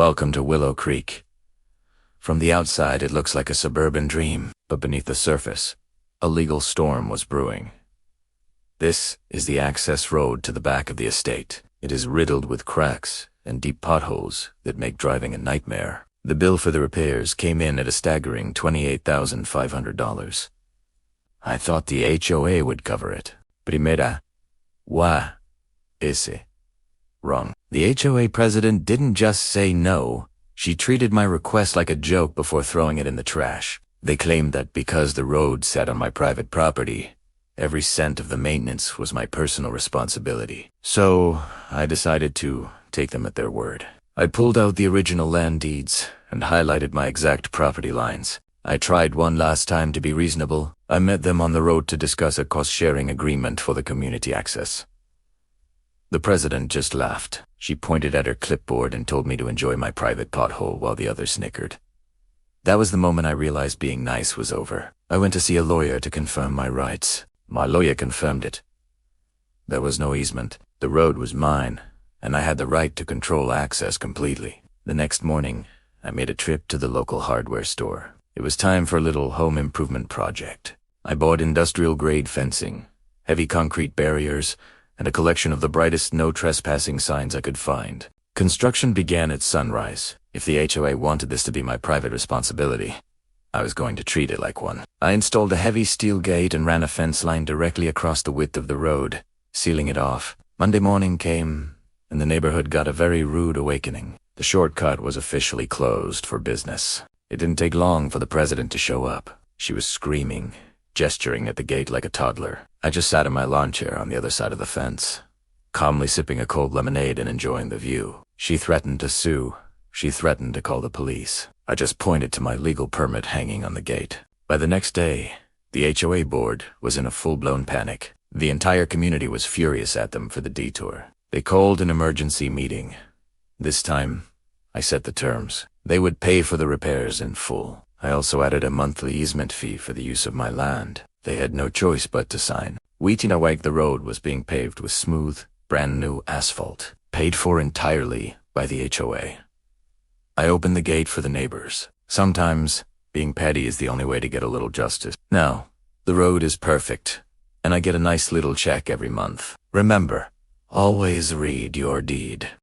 Welcome to Willow Creek. From the outside, it looks like a suburban dream, but beneath the surface, a legal storm was brewing. This is the access road to the back of the estate. It is riddled with cracks and deep potholes that make driving a nightmare. The bill for the repairs came in at a staggering $28,500. I thought the HOA would cover it. Primera. Why? Ese. Wrong. The HOA president didn't just say no. She treated my request like a joke before throwing it in the trash. They claimed that because the road sat on my private property, every cent of the maintenance was my personal responsibility. So I decided to take them at their word. I pulled out the original land deeds and highlighted my exact property lines. I tried one last time to be reasonable. I met them on the road to discuss a cost-sharing agreement for the community access. The president just laughed. She pointed at her clipboard and told me to enjoy my private pothole while the others snickered. That was the moment I realized being nice was over. I went to see a lawyer to confirm my rights. My lawyer confirmed it. There was no easement. The road was mine, and I had the right to control access completely. The next morning, I made a trip to the local hardware store. It was time for a little home improvement project. I bought industrial-grade fencing, heavy concrete barriers, and a collection of the brightest no trespassing signs I could find. Construction began at sunrise. If the HOA wanted this to be my private responsibility, I was going to treat it like one. I installed a heavy steel gate and ran a fence line directly across the width of the road, sealing it off. Monday morning came, and the neighborhood got a very rude awakening. The shortcut was officially closed for business. It didn't take long for the president to show up. She was screaming, gesturing at the gate like a toddler. I just sat in my lawn chair on the other side of the fence, calmly sipping a cold lemonade and enjoying the view. She threatened to sue. She threatened to call the police. I just pointed to my legal permit hanging on the gate. By the next day, the HOA board was in a full-blown panic. The entire community was furious at them for the detour. They called an emergency meeting. This time, I set the terms. They would pay for the repairs in full. I also added a monthly easement fee for the use of my land. They had no choice but to sign. Weetinawag the road was being paved with smooth, brand-new asphalt, paid for entirely by the HOA. I opened the gate for the neighbors. Sometimes, being petty is the only way to get a little justice. Now, the road is perfect, and I get a nice little check every month. Remember, always read your deed.